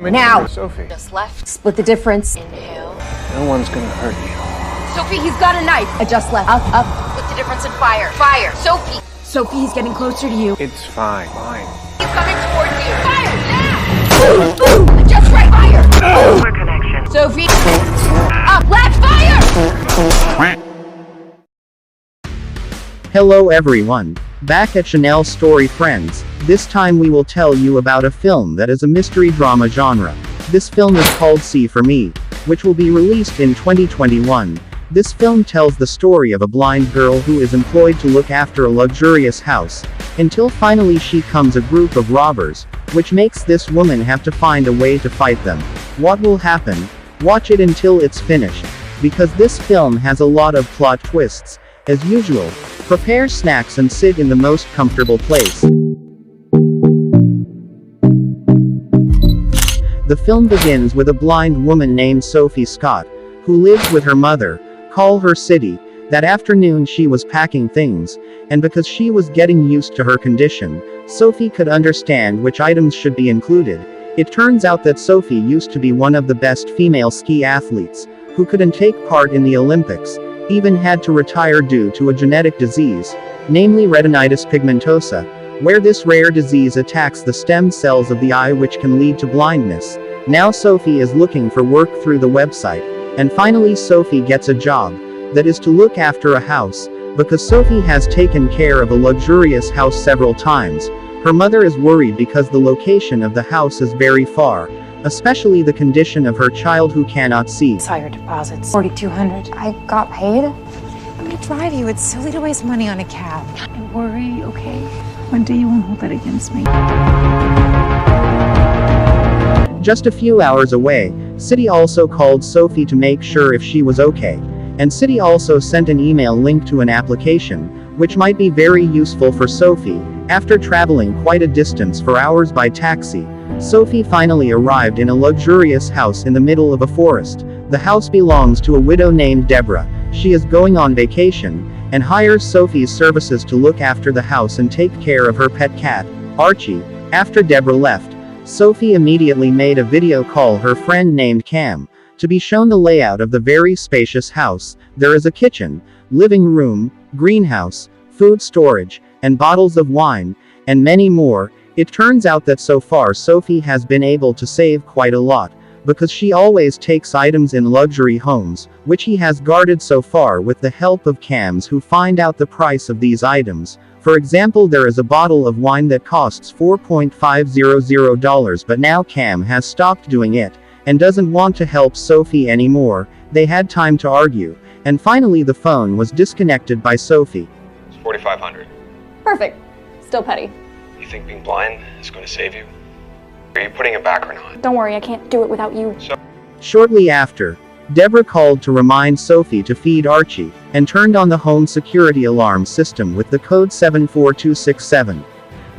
Now! Sophie. Just left. Split the difference. Inhale. No one's gonna hurt you. Sophie, he's got a knife! I just left. Up. Split the difference and fire. Fire! Sophie! Sophie, he's getting closer to you. It's fine. He's coming towards you. Fire! Now! Just right! Fire! Over connection. Sophie! Up! Left! Fire! Hello everyone. Back at Chanel Story Friends. This time we will tell you about a film that is a mystery drama genre. This film is called Seeforme, which will be released in 2021. This film tells the story of a blind girl who is employed to look after a luxurious house, until finally she comes a group of robbers, which makes this woman have to find a way to fight them. What will happen? Watch it until it's finished, because this film has a lot of plot twists. As usual, prepare snacks and sit in the most comfortable place. The film begins with a blind woman named Sophie Scott, who lives with her mother, call her City. That afternoon she was packing things, and because she was getting used to her condition, Sophie could understand which items should be included. It turns out that Sophie used to be one of the best female ski athletes, who couldn't take part in the Olympics, even had to retire due to a genetic disease, namely retinitis pigmentosa, where this rare disease attacks the stem cells of the eye, which can lead to blindness. Now Sophie is looking for work through the website, and finally Sophie gets a job, that is to look after a house, because Sophie has taken care of a luxurious house several times. Her mother is worried because the location of the house is very far, especially the condition of her child who cannot see. Saw your deposits, $4,200. I got paid. Let me drive you. It's silly to waste money on a cab. Don't worry, okay? One day you won't hold that against me. Just a few hours away, City also called Sophie to make sure if she was okay. And City also sent an email link to an application, which might be very useful for Sophie. After traveling quite a distance for hours by taxi, Sophie finally arrived in a luxurious house in the middle of a forest. The house belongs to a widow named Deborah. She is going on vacation, and hires Sophie's services to look after the house and take care of her pet cat, Archie. After Deborah left, Sophie immediately made a video call her friend named Cam, to be shown the layout of the very spacious house. There is a kitchen, living room, greenhouse, food storage, and bottles of wine, and many more. It turns out that so far Sophie has been able to save quite a lot, because she always takes items in luxury homes, which he has guarded so far with the help of cams who find out the price of these items. For example, there is a bottle of wine that costs $4.500, but now Cam has stopped doing it, and doesn't want to help Sophie anymore. They had time to argue, and finally the phone was disconnected by Sophie. It's $4,500. Perfect. Still petty. You think being blind is going to save you? Are you putting it back or not? Don't worry, I can't do it without you. Shortly after, Deborah called to remind Sophie to feed Archie, and turned on the home security alarm system with the code 74267.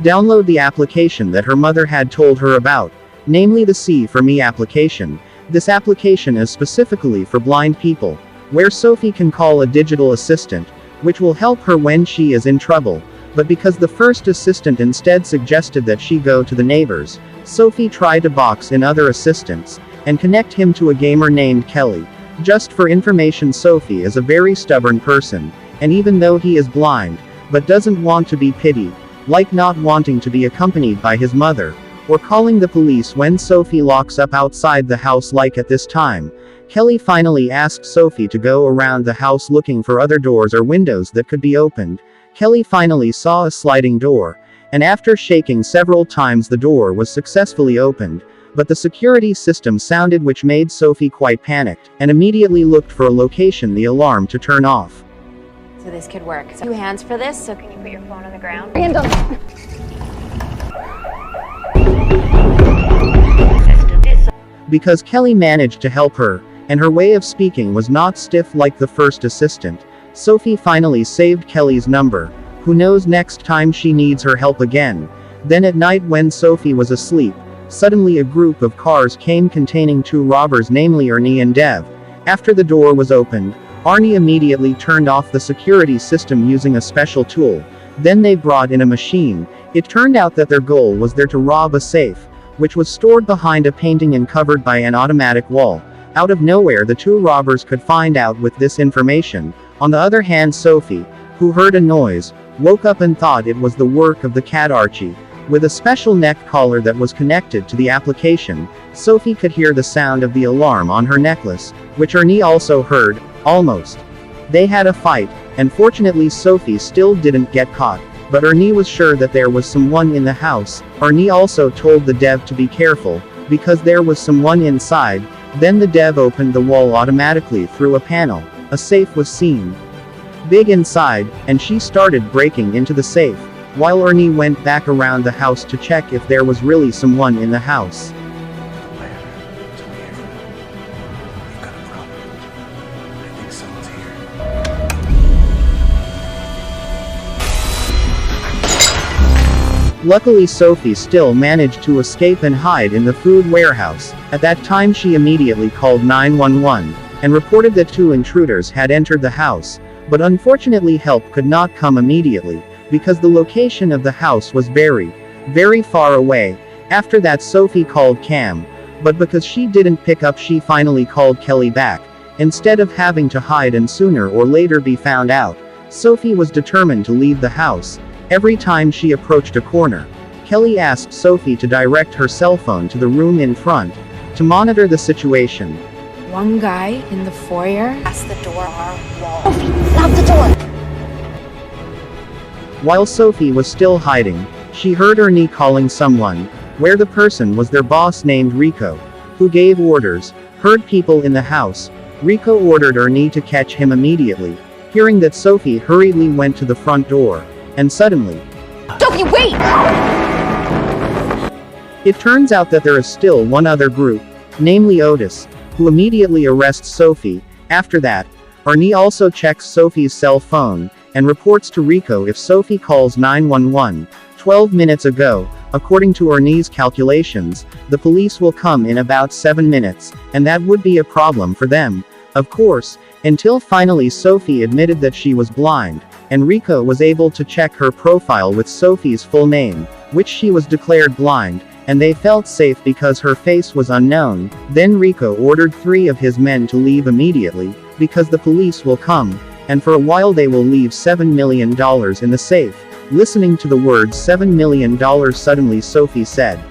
Download the application that her mother had told her about, namely the Seeforme application. This application is specifically for blind people, where Sophie can call a digital assistant, which will help her when she is in trouble. But because the first assistant instead suggested that she go to the neighbors, Sophie tried to box in other assistants, and connect him to a gamer named Kelly. Just for information, Sophie is a very stubborn person, and even though he is blind, but doesn't want to be pitied, like not wanting to be accompanied by his mother, or calling the police when Sophie locks up outside the house like at this time. Kelly finally asked Sophie to go around the house looking for other doors or windows that could be opened. Kelly finally saw a sliding door, and after shaking several times the door was successfully opened, but the security system sounded, which made Sophie quite panicked, and immediately looked for a location the alarm to turn off. So this could work. So 2 hands for this, so can you put your phone on the ground? Random. Because Kelly managed to help her, and her way of speaking was not stiff like the first assistant, Sophie finally saved Kelly's number. Who knows next time she needs her help again. Then at night when Sophie was asleep, suddenly a group of cars came containing 2 robbers, namely Ernie and Dev. After the door was opened, Arnie immediately turned off the security system using a special tool. Then they brought in a machine. It turned out that their goal was there to rob a safe. which was stored behind a painting and covered by an automatic wall. Out of nowhere, the two robbers could find out with this information. On the other hand, Sophie, who heard a noise, woke up and thought it was the work of the cat Archie. With a special neck collar that was connected to the application, Sophie could hear the sound of the alarm on her necklace, which Ernie also heard, almost. They had a fight, and fortunately Sophie still didn't get caught, but Ernie was sure that there was someone in the house. Ernie also told the dev to be careful, because there was someone inside. Then the dev opened the wall automatically through a panel. A safe was seen. Big inside, and she started breaking into the safe, while Ernie went back around the house to check if there was really someone in the house. Luckily Sophie still managed to escape and hide in the food warehouse. At that time she immediately called 911, and reported that two intruders had entered the house, but unfortunately help could not come immediately, because the location of the house was very, very far away. After that Sophie called Cam, but because she didn't pick up she finally called Kelly back. Instead of having to hide and sooner or later be found out, Sophie was determined to leave the house. Every time she approached a corner, Kelly asked Sophie to direct her cell phone to the room in front, to monitor the situation. One guy in the foyer past the door our wall. Lock the door! While Sophie was still hiding, she heard Ernie calling someone, where the person was their boss named Rico, who gave orders. Heard people in the house. Rico ordered Ernie to catch him immediately. Hearing that, Sophie hurriedly went to the front door, and suddenly, Sophie, wait! It turns out that there is still one other group, namely Otis, who immediately arrests Sophie. After that, Ernie also checks Sophie's cell phone, and reports to Rico if Sophie calls 911. 12 minutes ago, according to Ernie's calculations, the police will come in about 7 minutes, and that would be a problem for them, of course, until finally Sophie admitted that she was blind, and Rico was able to check her profile with Sophie's full name, which she was declared blind, and they felt safe because her face was unknown. Then Rico ordered 3 of his men to leave immediately, because the police will come, and for a while they will leave $7 million in the safe. Listening to the words $7 million, suddenly Sophie said,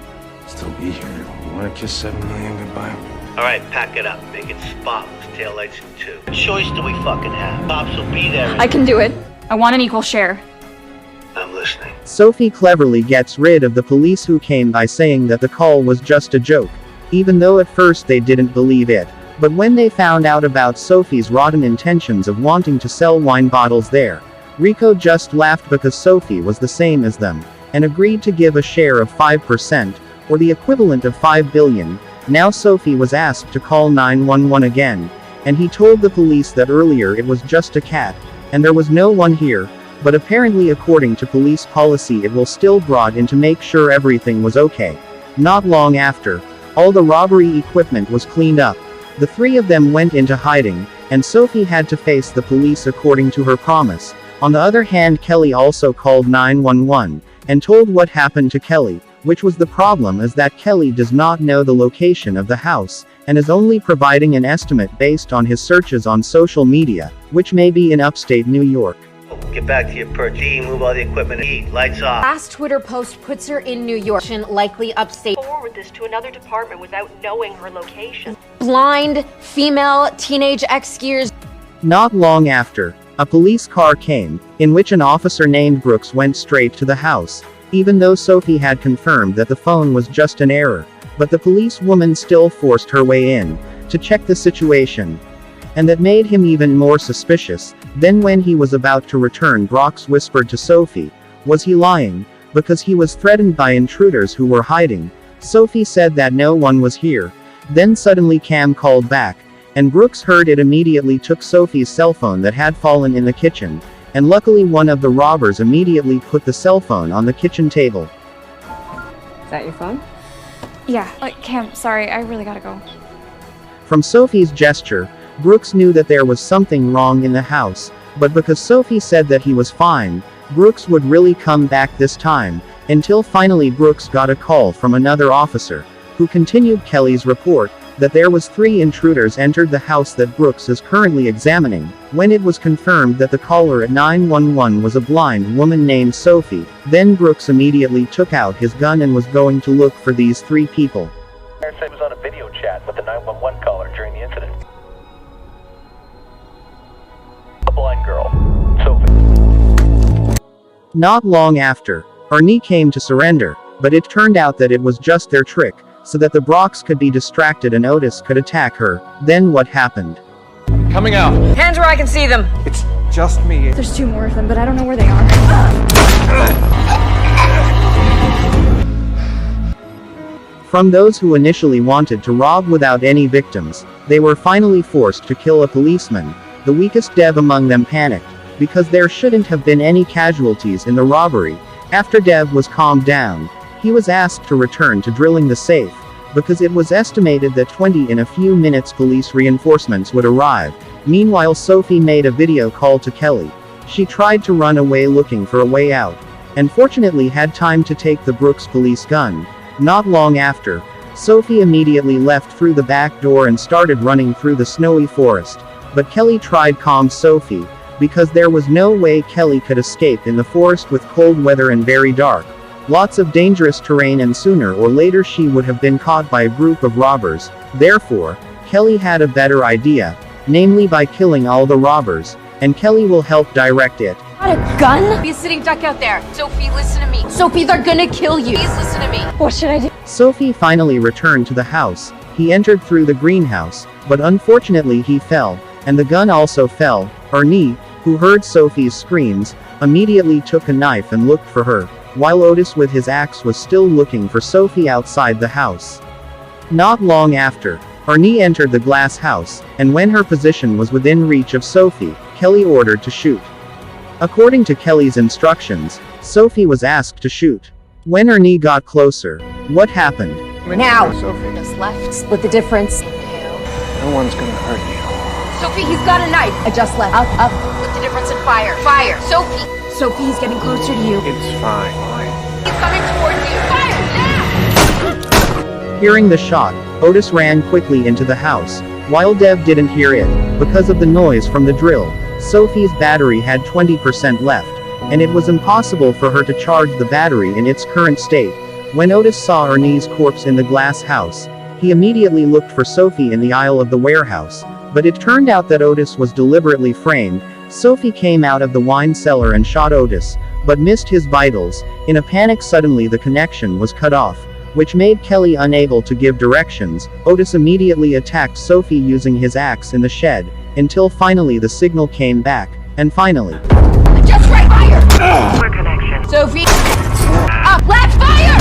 Still be here. You wanna kiss 7 million goodbye? Alright, pack it up. Make it spotless. Taillights in 2. What choice do we fucking have? Cops will be there. I can do it. I want an equal share. I'm listening. Sophie cleverly gets rid of the police who came by saying that the call was just a joke, even though at first they didn't believe it. But when they found out about Sophie's rotten intentions of wanting to sell wine bottles there, Rico just laughed because Sophie was the same as them, and agreed to give a share of 5%, or the equivalent of $5 billion. Now Sophie was asked to call 911 again, and he told the police that earlier it was just a cat, and there was no one here, but apparently according to police policy it will still brought in to make sure everything was okay. Not long after, all the robbery equipment was cleaned up. The 3 of them went into hiding, and Sophie had to face the police according to her promise. On the other hand, Kelly also called 911, and told what happened to Kelly, which was the problem is that Kelly does not know the location of the house, and is only providing an estimate based on his searches on social media, which may be in upstate New York. Get back to your perch. D, move all the equipment. E, lights off. Last Twitter post puts her in New York, likely upstate. Forward this to another department without knowing her location. Blind, female, teenage ex-skiers. Not long after, a police car came, in which an officer named Brooks went straight to the house, even though Sophie had confirmed that the phone was just an error. But the policewoman still forced her way in, to check the situation. And that made him even more suspicious. Then when he was about to return, Brooks whispered to Sophie, was he lying? Because he was threatened by intruders who were hiding. Sophie said that no one was here. Then suddenly Cam called back, and Brooks heard it immediately took Sophie's cell phone that had fallen in the kitchen, and luckily one of the robbers immediately put the cell phone on the kitchen table. Is that your phone? Yeah. Cam, sorry, I really gotta go. From Sophie's gesture, Brooks knew that there was something wrong in the house, but because Sophie said that he was fine, Brooks would really come back this time, until finally Brooks got a call from another officer, who continued Kelly's report, that there was 3 intruders entered the house that Brooks is currently examining, when it was confirmed that the caller at 911 was a blind woman named Sophie. Then Brooks immediately took out his gun and was going to look for these 3 people. He was on a video chat with the 911 caller during the incident. A blind girl, Sophie. Not long after, Arnie came to surrender, but it turned out that it was just their trick, so that the Brocks could be distracted and Otis could attack her. Then what happened? Coming out. Hands where I can see them. It's just me. There's 2 more of them, but I don't know where they are. From those who initially wanted to rob without any victims, they were finally forced to kill a policeman. The weakest Dev among them panicked, because there shouldn't have been any casualties in the robbery. After Dev was calmed down, he was asked to return to drilling the safe, because it was estimated that in a few minutes police reinforcements would arrive. Meanwhile, Sophie made a video call to Kelly. She tried to run away looking for a way out, and fortunately had time to take the Brooks police gun. Not long after, Sophie immediately left through the back door and started running through the snowy forest, but Kelly tried to calm Sophie, because there was no way Kelly could escape in the forest with cold weather and very dark. Lots of dangerous terrain, and sooner or later she would have been caught by a group of robbers. Therefore, Kelly had a better idea, namely by killing all the robbers, and Kelly will help direct it. Got a gun? Be a sitting duck out there. Sophie, listen to me. Sophie, they're gonna kill you. Please listen to me. What should I do? Sophie finally returned to the house. He entered through the greenhouse, but unfortunately he fell, and the gun also fell. Arnie, who heard Sophie's screams, immediately took a knife and looked for her, while Otis with his axe was still looking for Sophie outside the house. Not long after, Arnie entered the glass house, and when her position was within reach of Sophie, Kelly ordered to shoot. According to Kelly's instructions, Sophie was asked to shoot. When Arnie got closer, what happened? Now! Sophie, Just left. Split the difference. no one's gonna hurt you. Sophie, he's got a knife. I just left. Up. Split the difference in fire. Fire! Sophie! Sophie, he's getting closer to you. It's fine. He's coming towards you. Fire! Now! Hearing the shot, Otis ran quickly into the house, while Dev didn't hear it, because of the noise from the drill. Sophie's battery had 20% left, and it was impossible for her to charge the battery in its current state. When Otis saw Arnie's corpse in the glass house, he immediately looked for Sophie in the aisle of the warehouse, but it turned out that Otis was deliberately framed. Sophie came out of the wine cellar and shot Otis, but missed his vitals. In a panic, suddenly the connection was cut off, which made Kelly unable to give directions. Otis immediately attacked Sophie using his axe in the shed, until finally the signal came back, and finally. Just right, fire! Clear connection. Sophie! Up, left, fire!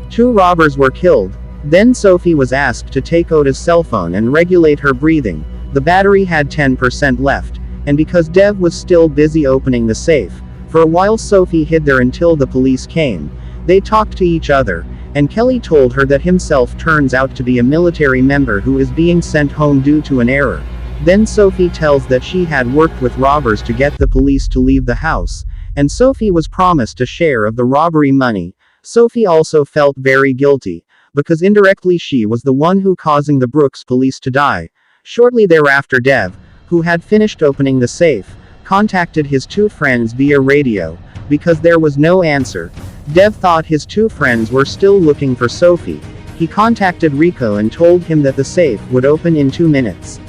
2 robbers were killed. Then Sophie was asked to take Otis' cell phone and regulate her breathing. The battery had 10% left, and because Dev was still busy opening the safe, for a while Sophie hid there until the police came. They talked to each other, and Kelly told her that himself turns out to be a military member who is being sent home due to an error. Then Sophie tells that she had worked with robbers to get the police to leave the house, and Sophie was promised a share of the robbery money. Sophie also felt very guilty, because indirectly she was the one who causing the Brooks police to die. Shortly thereafter, Dev, who had finished opening the safe, contacted his 2 friends via radio, because there was no answer. Dev thought his 2 friends were still looking for Sophie. He contacted Rico and told him that the safe would open in 2 minutes.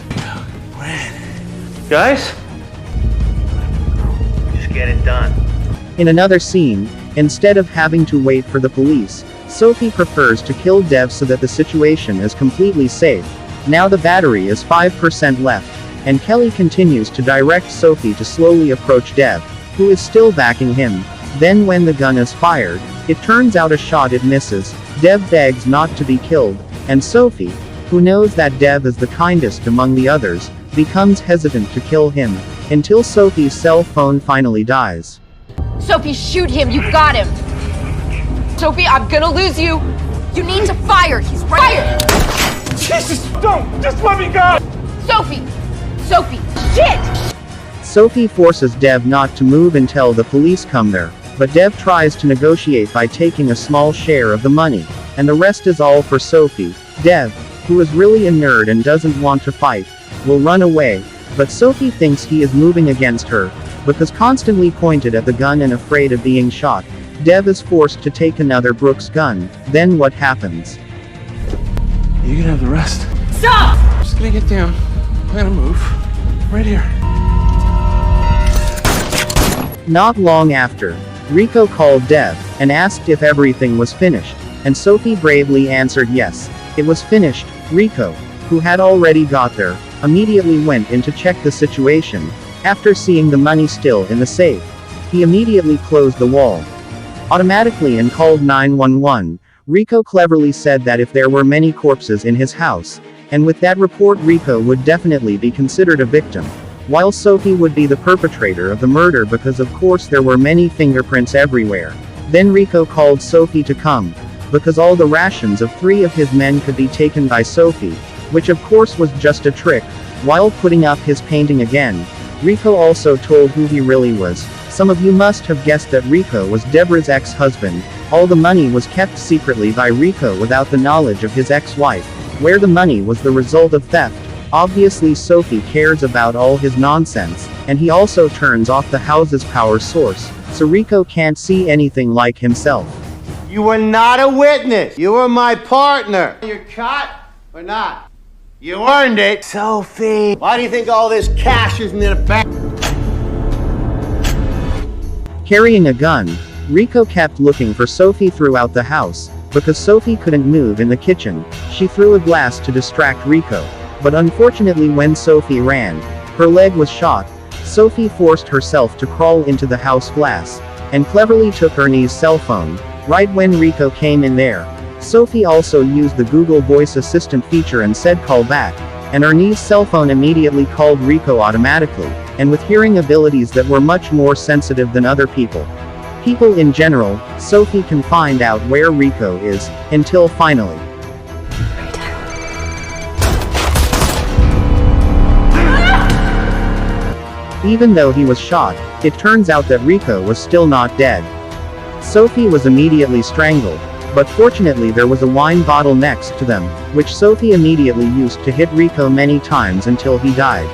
Guys? Just get it done. In another scene, instead of having to wait for the police, Sophie prefers to kill Dev so that the situation is completely safe. Now the battery is 5% left, and Kelly continues to direct Sophie to slowly approach Dev, who is still backing him. Then when the gun is fired, it turns out a shot it misses. Dev begs not to be killed, and Sophie, who knows that Dev is the kindest among the others, becomes hesitant to kill him, until Sophie's cell phone finally dies. Sophie, shoot him. You've got him. Sophie, I'm gonna lose you. You need to fire. He's right. Fire! Jesus, don't! Just let me go! Sophie! Sophie! Shit! Sophie forces Dev not to move until the police come there. but Dev tries to negotiate by taking a small share of the money, and the rest is all for Sophie. Dev, who is really a nerd and doesn't want to fight, will run away, but Sophie thinks he is moving against her, because constantly pointed at the gun and afraid of being shot. Dev is forced to take another Brooks gun. Then what happens? You can have the rest. Stop! I'm just gonna get down. I'm gonna move. Right here. Not long after, Rico called Dev, and asked if everything was finished, and Sophie bravely answered yes, it was finished. Rico, who had already got there, immediately went in to check the situation. After seeing the money still in the safe, he immediately closed the wall automatically and called 911. Rico cleverly said that if there were many corpses in his house, and with that report Rico would definitely be considered a victim, while Sophie would be the perpetrator of the murder because of course there were many fingerprints everywhere. Then Rico called Sophie to come, because all the rations of 3 of his men could be taken by Sophie, which of course was just a trick. While putting up his painting again, Rico also told who he really was. Some of you must have guessed that Rico was Deborah's ex-husband. All the money was kept secretly by Rico without the knowledge of his ex-wife, where the money was the result of theft. Obviously Sophie cares about all his nonsense, and he also turns off the house's power source, so Rico can't see anything like himself. You were not a witness. You were my partner. You're caught or not? You earned it. Sophie. Why do you think all this cash isn't in a bank? Carrying a gun, Rico kept looking for Sophie throughout the house, because Sophie couldn't move in the kitchen. She threw a glass to distract Rico, but unfortunately when Sophie ran, her leg was shot. Sophie forced herself to crawl into the house glass, and cleverly took Ernie's cell phone, right when Rico came in there. Sophie also used the Google Voice Assistant feature and said call back, and Ernie's cell phone immediately called Rico automatically, and with hearing abilities that were much more sensitive than other people. People in general, Sophie can find out where Rico is, until finally. Even though he was shot, it turns out that Rico was still not dead. Sophie was immediately strangled, but fortunately there was a wine bottle next to them, which Sophie immediately used to hit Rico many times until he died.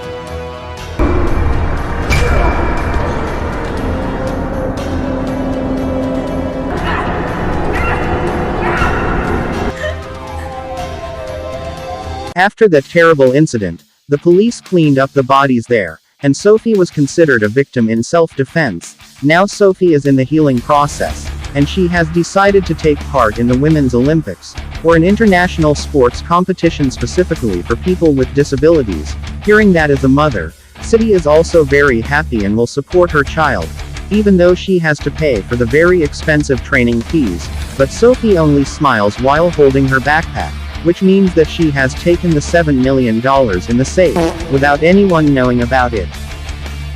After that terrible incident, the police cleaned up the bodies there, and Sophie was considered a victim in self-defense. Now Sophie is in the healing process, and she has decided to take part in the Women's Olympics, or an international sports competition specifically for people with disabilities. Hearing that as a mother, City is also very happy and will support her child, even though she has to pay for the very expensive training fees, but Sophie only smiles while holding her backpack, which means that she has taken the $7 million in the safe, without anyone knowing about it.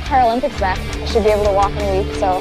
Paralympics back. I should be able to walk in a week, so